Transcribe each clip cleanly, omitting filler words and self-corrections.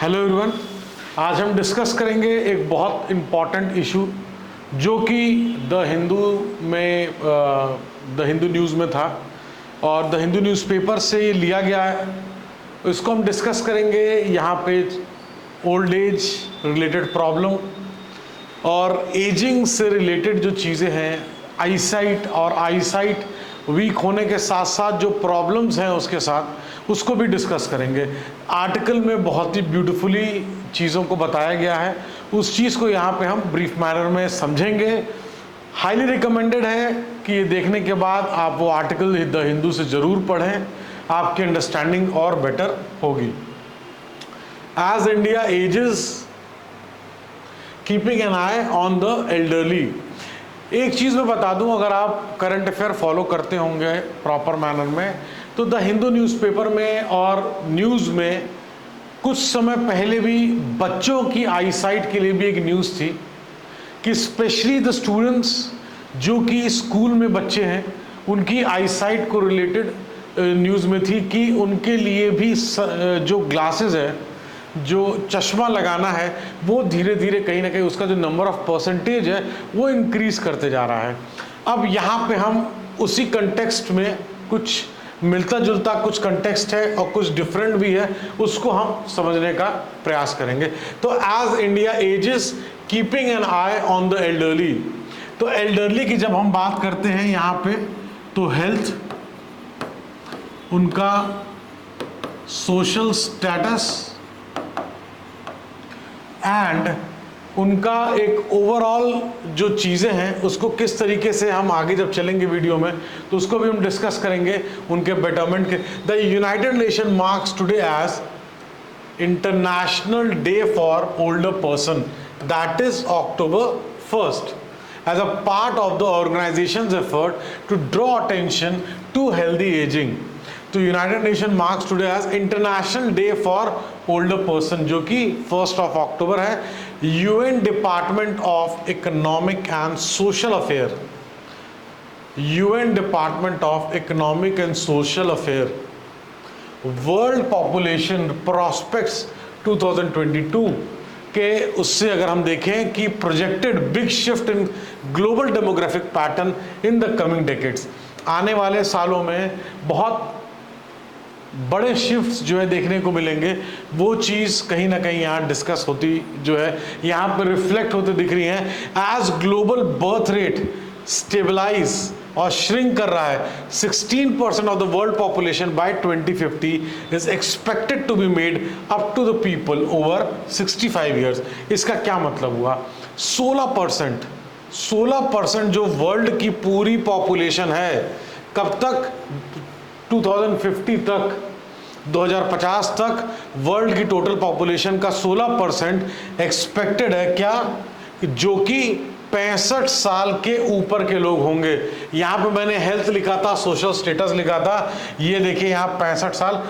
Hello everyone, आज हम discuss करेंगे एक बहुत इम्पॉर्टेंट इशू जो कि द हिंदू न्यूज़ में था और द हिंदू न्यूज़पेपर से ये लिया गया है। इसको हम डिस्कस करेंगे यहाँ पे ओल्ड एज रिलेटेड प्रॉब्लम और एजिंग से रिलेटेड जो चीज़ें हैं, आईसाइट वीक होने के साथ साथ जो प्रॉब्लम्स हैं उसके साथ उसको भी डिस्कस करेंगे। आर्टिकल में बहुत ही ब्यूटीफुली चीज़ों को बताया गया है, उस चीज़ को यहाँ पे हम ब्रीफ मैनर में समझेंगे। हाईली रिकमेंडेड है कि ये देखने के बाद आप वो आर्टिकल द हिंदू से ज़रूर पढ़ें, आपकी अंडरस्टैंडिंग और बेटर होगी। As India ages, keeping an eye on the elderly. एक चीज़ मैं बता दूं, अगर आप करंट अफेयर फॉलो करते होंगे प्रॉपर मैनर में, तो द हिंदू न्यूज़पेपर में और न्यूज़ में कुछ समय पहले भी बच्चों की आईसाइट के लिए भी एक न्यूज़ थी कि स्पेशली द स्टूडेंट्स जो कि स्कूल में बच्चे हैं उनकी आईसाइट को रिलेटेड न्यूज़ में थी कि उनके लिए भी जो ग्लासेस है, जो चश्मा लगाना है, वो धीरे धीरे कहीं ना कहीं उसका जो नंबर ऑफ परसेंटेज है वो इंक्रीज करते जा रहा है। अब यहाँ पे हम उसी कंटेक्स्ट में कुछ मिलता जुलता कुछ कंटेक्स्ट है और कुछ डिफरेंट भी है, उसको हम समझने का प्रयास करेंगे। तो as India ages, keeping an eye on the elderly. तो एल्डरली की जब हम बात करते हैं यहाँ पे, तो हेल्थ, उनका सोशल स्टेटस एंड उनका एक ओवरऑल जो चीज़ें हैं उसको किस तरीके से हम आगे जब चलेंगे वीडियो में तो उसको भी हम डिस्कस करेंगे उनके बेटरमेंट के। The United Nation marks today as International Day for Older Person, that is October 1st, as a part of the organization's effort to draw attention to healthy aging। तो United Nation marks today as International Day for Older Person, जो कि 1 अक्टूबर है। UN Department of Economic and Social Affair, UN Department of Economic and Social Affair, World Population Prospects 2022 के उससे अगर हम देखें कि projected big shift in global demographic pattern in the coming decades, आने वाले सालों में बहुत बड़े शिफ्ट्स जो है देखने को मिलेंगे। वो चीज़ कहीं ना कहीं यहाँ डिस्कस होती जो है यहाँ पर रिफ्लेक्ट होते दिख रही हैं। As global birth rate stabilize और श्रिंक कर रहा है, 16% of the world population by 2050 is expected to be made up to the people over 65 years. इसका क्या मतलब हुआ? 16% जो वर्ल्ड की पूरी पॉपुलेशन है, कब तक? 2050 तक, 2050 तक वर्ल्ड की टोटल पॉपुलेशन का 16% एक्सपेक्टेड है। क्या? जो कि 65 साल के ऊपर के लोग होंगे। यहाँ पे मैंने हेल्थ लिखा था, सोशल स्टेटस लिखा था, ये देखिए यहाँ 65 साल,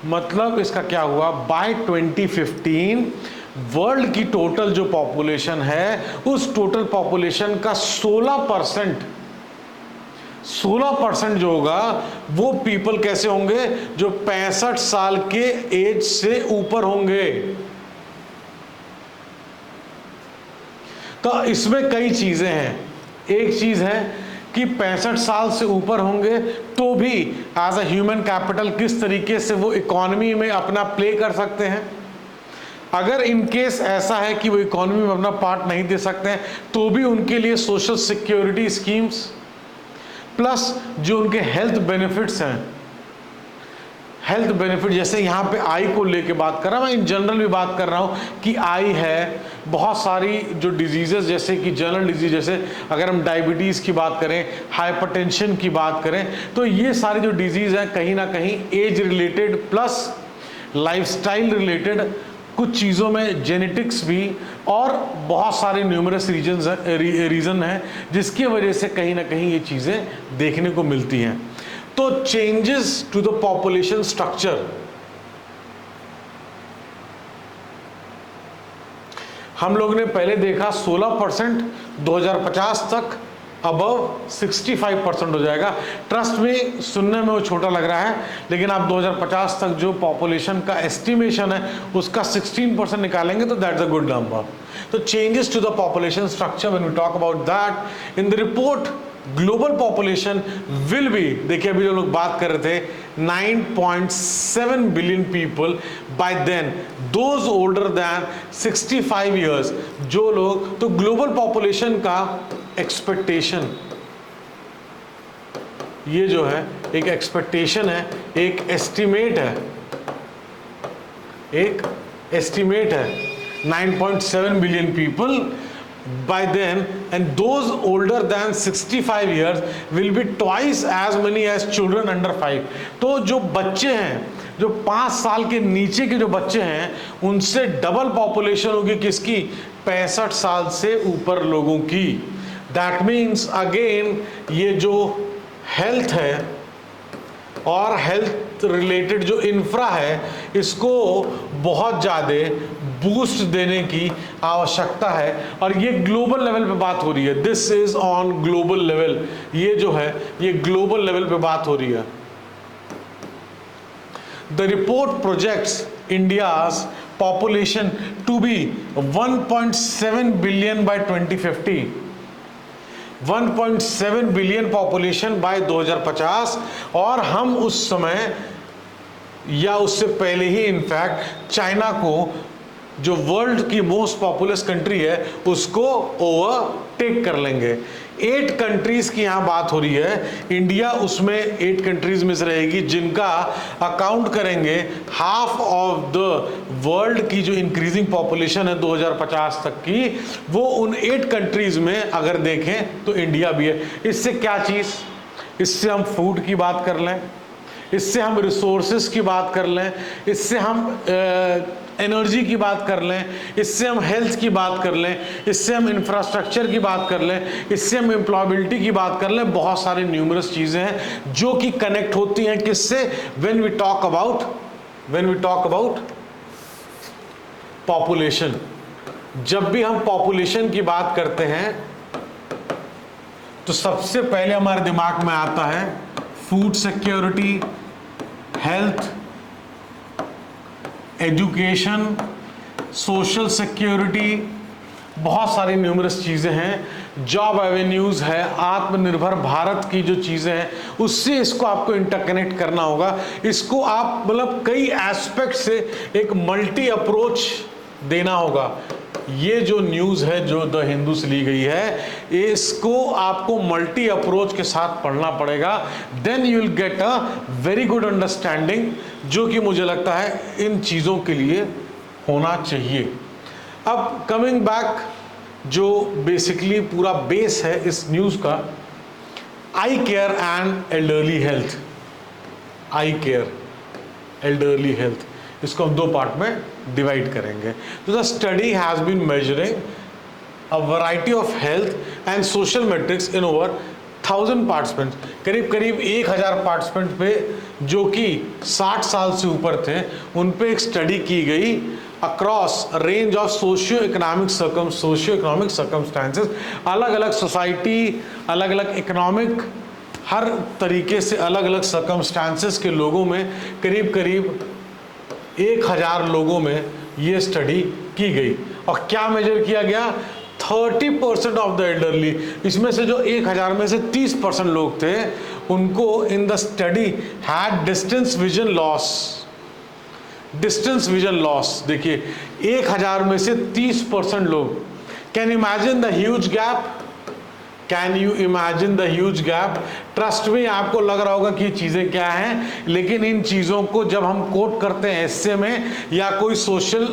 मतलब इसका क्या हुआ? बाय 2015 वर्ल्ड की टोटल जो पॉपुलेशन है उस टोटल पॉपुलेशन का 16% जो होगा वो पीपल कैसे होंगे? जो 65 साल के एज से ऊपर होंगे। तो इसमें कई चीजें हैं। एक चीज है कि 65 साल से ऊपर होंगे तो भी एज अ ह्यूमन कैपिटल किस तरीके से वो इकोनॉमी में अपना प्ले कर सकते हैं। अगर इन केस ऐसा है कि वो इकोनॉमी में अपना पार्ट नहीं दे सकते हैं तो भी उनके लिए सोशल सिक्योरिटी स्कीम्स प्लस जो उनके हेल्थ बेनिफिट्स हैं, हेल्थ बेनिफिट जैसे यहाँ पे आई को लेके बात कर रहा हूँ, मैं इन जनरल भी बात कर रहा हूँ कि आई है, बहुत सारी जो डिजीजेस जैसे कि जनरल डिजीज, जैसे अगर हम डायबिटीज़ की बात करें, हाइपरटेंशन की बात करें, तो ये सारी जो डिजीज़ हैं कहीं ना कहीं age related plus lifestyle related, कुछ चीज़ों में जेनेटिक्स भी और बहुत सारे न्यूमरस रीज़न हैं जिसकी वजह से कहीं ना कहीं ये चीज़ें देखने को मिलती हैं। तो changes to the population structure, हम लोग ने पहले देखा 16% 2050 तक अबव 65% हो जाएगा। ट्रस्ट में सुनने में वो छोटा लग रहा है, लेकिन आप 2050 तक जो पॉपुलेशन का एस्टिमेशन है उसका 16% निकालेंगे तो दैट्स अ गुड नंबर। तो changes to the population structure, when we talk about that in the report, global population will be, देखिए अभी जो लोग बात कर रहे थे 9.7 billion people by then, those older than 65 years, जो लोग, तो ग्लोबल पॉपुलेशन का एक्सपेक्टेशन, ये जो है एक एक्सपेक्टेशन है, एक एस्टिमेट है, एक एस्टिमेट है 9.7 billion people by then, and those older than 65 years will be twice as many as children under 5। तो जो बच्चे हैं, जो 5 साल के नीचे के जो बच्चे हैं, उनसे डबल पॉपुलेशन होगी किसकी? 65 साल से ऊपर लोगों की। दैट मीन्स अगेन ये जो हेल्थ है और हेल्थ रिलेटेड जो इंफ्रा है, इसको बहुत ज़्यादा बूस्ट देने की आवश्यकता है, और ये ग्लोबल लेवल पे बात हो रही है। This is on global level, ये जो है ये ग्लोबल लेवल पे बात हो रही है। The report projects India's population to be 1.7 billion by 2050, 1.7 billion population by 2050, और हम उस समय या उससे पहले ही इनफैक्ट चाइना को, जो वर्ल्ड की मोस्ट पॉपुलस कंट्री है, उसको ओवरटेक कर लेंगे। 8 कंट्रीज की यहाँ बात हो रही है, इंडिया उसमें 8 कंट्रीज में से रहेगी, जिनका अकाउंट करेंगे हाफ ऑफ द वर्ल्ड की जो इंक्रीजिंग पॉपुलेशन है 2050 तक की, वो उन 8 कंट्रीज में अगर देखें तो इंडिया भी है। इससे क्या चीज़, इससे हम फूड की बात कर लें, इससे हम रिसोर्सेज की बात कर लें, इससे हम एनर्जी की बात कर लें, इससे हम हेल्थ की बात कर लें, इससे हम इंफ्रास्ट्रक्चर की बात कर लें, इससे हम एम्प्लॉयबिलिटी की बात कर लें, बहुत सारी न्यूमरस चीज़ें हैं जो कि कनेक्ट होती हैं किससे? When we talk about population. जब भी हम पॉपुलेशन की बात करते हैं तो सबसे पहले हमारे दिमाग में आता है food security, health, education, social security, बहुत सारी न्यूमरस चीज़ें हैं, जॉब एवेन्यूज़ है, आत्मनिर्भर भारत की जो चीज़ें हैं, उससे इसको आपको इंटरकनेक्ट करना होगा। इसको आप मतलब कई एस्पेक्ट से एक मल्टी अप्रोच देना होगा। ये जो न्यूज़ है जो द हिंदू से ली गई है, इसको आपको मल्टी अप्रोच के साथ पढ़ना पड़ेगा, then you will get a very good understanding, जो कि मुझे लगता है इन चीज़ों के लिए होना चाहिए। अब कमिंग बैक, जो बेसिकली पूरा बेस है इस न्यूज़ का, eye care and elderly health, eye care elderly health, इसको हम 2 पार्ट में डिवाइड करेंगे। तो the study has been measuring a variety of health and social matrix in over 1000 participants, करीब करीब 1000 पार्टिसिपेंट पे जो कि 60 साल से ऊपर थे, उन पे एक स्टडी की गई across range of socio economic circumstances. अलग अलग सोसाइटी, अलग अलग इकोनॉमिक, हर तरीके से अलग अलग सर्कमस्टांसेस के लोगों में करीब करीब 1000 लोगों में ये स्टडी की गई। और क्या मेजर किया गया? 30% ऑफ द एल्डरली, इसमें से जो 1000 में से 30% लोग थे, उनको in the study had distance vision loss. Distance vision loss, देखिए 1000 में से 30% लोग। Can imagine the huge gap, can you imagine the huge gap? Trust में आपको लग रहा होगा कि ये चीज़ें क्या हैं, लेकिन इन चीज़ों को जब हम कोट करते हैं एस्से में, या कोई सोशल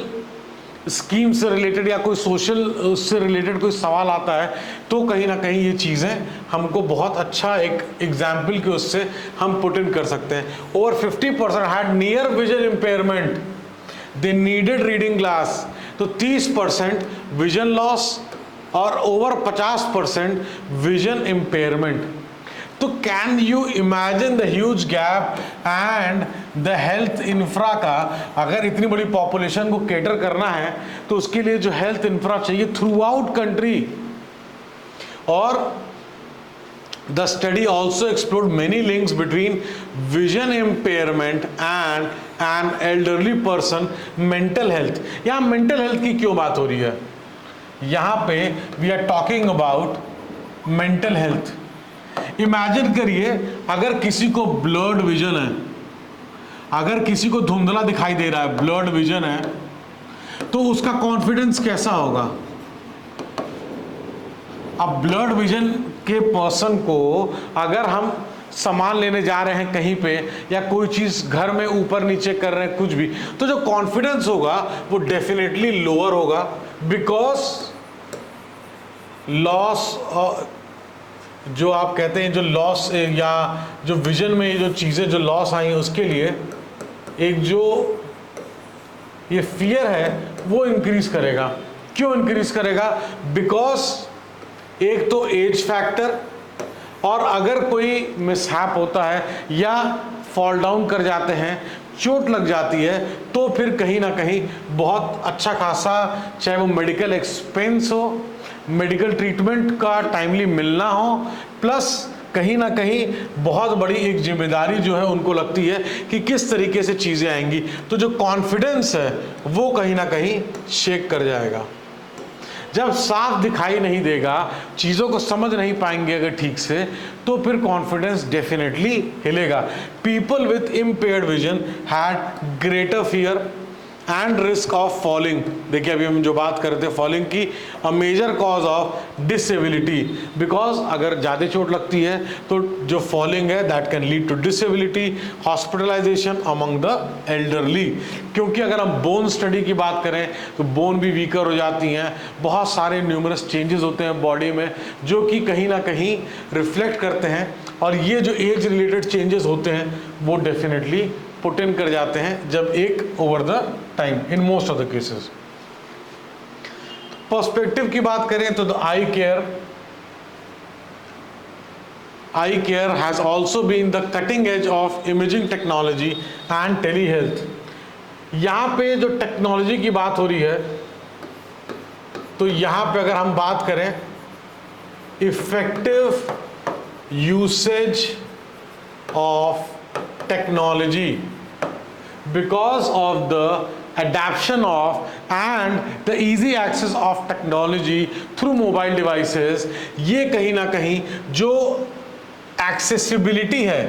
स्कीम से रिलेटेड या कोई सोशल उससे रिलेटेड कोई सवाल आता है, तो कहीं ना कहीं ये चीज़ें हमको बहुत अच्छा एक एग्जाम्पल के उससे हम पुट इन कर सकते हैं। Over 50% had near vision impairment, they needed reading glass. तो 30% विजन लॉस और ओवर 50% विजन इम्पेयरमेंट। तो can you imagine the huge gap and the health infra का, अगर इतनी बड़ी पॉपुलेशन को कैटर करना है तो उसके लिए जो हेल्थ इंफ्रा चाहिए थ्रू आउट कंट्री, और The study also explored many links between vision impairment and an elderly person mental health. यहाँ mental health की क्यों बात हो रही है? यहाँ पे we are talking about mental health. Imagine करिए अगर किसी को blurred vision है, अगर किसी को धुंधला दिखाई दे रहा है, blurred vision है, तो उसका कॉन्फिडेंस कैसा होगा? अब ब्लड विजन के पर्सन को अगर हम सामान लेने जा रहे हैं कहीं पे या कोई चीज़ घर में ऊपर नीचे कर रहे हैं कुछ भी, तो जो कॉन्फिडेंस होगा वो डेफिनेटली लोअर होगा, बिकॉज लॉस, जो आप कहते हैं जो लॉस या जो विजन में जो चीज़ें जो लॉस आई हैं उसके लिए एक जो ये फियर है वो इंक्रीज करेगा। क्यों इंक्रीज करेगा? बिकॉज एक तो एज फैक्टर, और अगर कोई मिसहैप होता है या फॉल डाउन कर जाते हैं, चोट लग जाती है, तो फिर कहीं ना कहीं बहुत अच्छा खासा, चाहे वो मेडिकल एक्सपेंस हो, मेडिकल ट्रीटमेंट का टाइमली मिलना हो, प्लस कहीं ना कहीं बहुत बड़ी एक जिम्मेदारी जो है उनको लगती है कि किस तरीके से चीज़ें आएंगी, तो जो कॉन्फिडेंस है वो कहीं ना कहीं शेक कर जाएगा। जब साफ दिखाई नहीं देगा, चीज़ों को समझ नहीं पाएंगे अगर ठीक से, तो फिर कॉन्फिडेंस डेफिनेटली हिलेगा। People with impaired vision had greater fear and risk of falling. देखिए अभी हम जो बात कर रहे थे फॉलिंग की, a major cause of disability, because अगर ज़्यादा चोट लगती है तो जो फॉलिंग है that can lead to disability, hospitalization among the elderly. क्योंकि अगर हम बोन स्टडी की बात करें तो बोन भी वीकर हो जाती हैं, बहुत सारे न्यूमरस चेंजेस होते हैं बॉडी में जो कि कहीं ना कहीं रिफ्लेक्ट करते हैं, और ये जो एज रिलेटेड चेंजेस होते हैं वो डेफिनेटली पुट इन कर जाते हैं जब एक over the time in most of the cases. Perspective की बात करें तो the eye care has also been the cutting edge of imaging technology and telehealth. यहाँ पे जो टेक्नोलॉजी की बात हो रही है, तो यहाँ पे अगर हम बात करें effective usage of technology, because of the adaptation of and the easy access of technology through mobile devices, ये कहीं ना कहीं जो accessibility है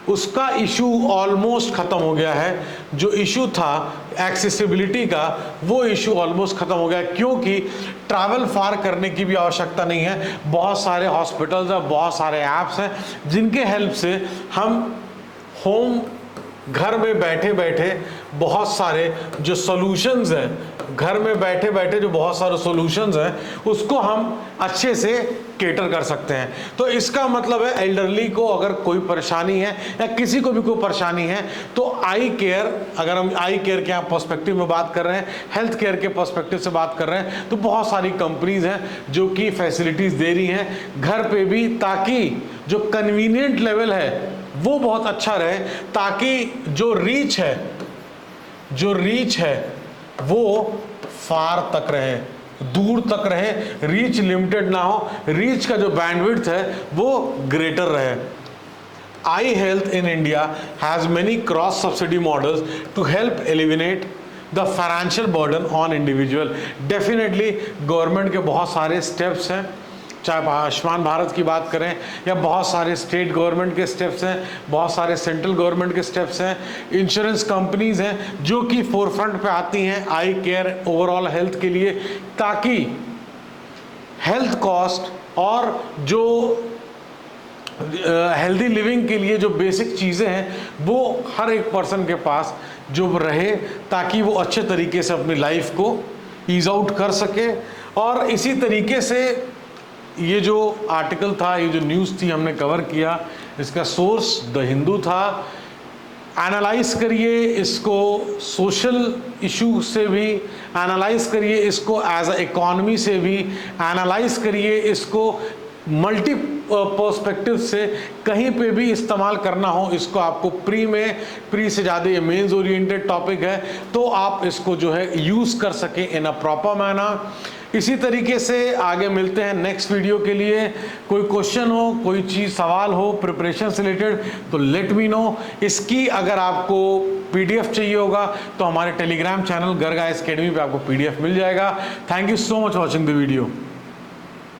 उसका इशू ऑलमोस्ट ख़त्म हो गया है। जो इशू था एक्सेसिबिलिटी का वो इशू ऑलमोस्ट ख़त्म हो गया है, क्योंकि ट्रैवल फार करने की भी आवश्यकता नहीं है। बहुत सारे हॉस्पिटल्स हैं, बहुत सारे ऐप्स हैं जिनके हेल्प से हम होम घर में बैठे बैठे बहुत सारे जो सॉल्यूशंस हैं, घर में बैठे बैठे जो बहुत सारे सॉल्यूशंस हैं उसको हम अच्छे से केटर कर सकते हैं। तो इसका मतलब है एल्डरली को अगर कोई परेशानी है या किसी को भी कोई परेशानी है तो आई केयर, अगर हम आई केयर के यहाँ पर्सपेक्टिव में बात कर रहे हैं, हेल्थ केयर के पर्सपेक्टिव से बात कर रहे हैं, तो बहुत सारी कंपनीज हैं जो कि फैसिलिटीज़ दे रही हैं घर पे भी, ताकि जो कन्वीनियंट लेवल है वो बहुत अच्छा रहे, ताकि जो रीच है वो फार तक रहे, दूर तक रहे, रीच लिमिटेड ना हो, रीच का जो बैंडविड्थ है वो ग्रेटर रहे। Eye health in India has many cross subsidy models to help eliminate the financial burden on individual. Definitely government के बहुत सारे स्टेप्स हैं, चाहे आयुष्मान भारत की बात करें या बहुत सारे स्टेट गवर्नमेंट के स्टेप्स हैं, बहुत सारे सेंट्रल गवर्नमेंट के स्टेप्स हैं, इंश्योरेंस कंपनीज हैं जो कि फोरफ्रंट पे आती हैं आई केयर ओवरऑल हेल्थ के लिए, ताकि हेल्थ कॉस्ट और जो हेल्दी लिविंग के लिए जो बेसिक चीज़ें हैं वो हर एक पर्सन के पास जो रहे, ताकि वो अच्छे तरीके से अपनी लाइफ को ईज आउट कर सके। और इसी तरीके से ये जो आर्टिकल था, ये जो न्यूज़ थी हमने कवर किया, इसका सोर्स द हिंदू था। एनालाइज करिए इसको सोशल इशू से भी, एनालाइज करिए इसको एज अ इकॉनमी से भी, एनालाइज करिए इसको मल्टी पर्सपेक्टिव से, कहीं पे भी इस्तेमाल करना हो इसको आपको प्री से ज़्यादा ये मेंस ओरिएंटेड टॉपिक है तो आप इसको जो है यूज़ कर सकें इन अ प्रॉपर मैनर। इसी तरीके से आगे मिलते हैं नेक्स्ट वीडियो के लिए। कोई क्वेश्चन हो, कोई चीज़ सवाल हो प्रिपरेशन से रिलेटेड तो लेट मी नो। इसकी अगर आपको पीडीएफ चाहिए होगा तो हमारे Telegram channel Garg IAS academy पे आपको पीडीएफ मिल जाएगा। Thank you so much watching the video.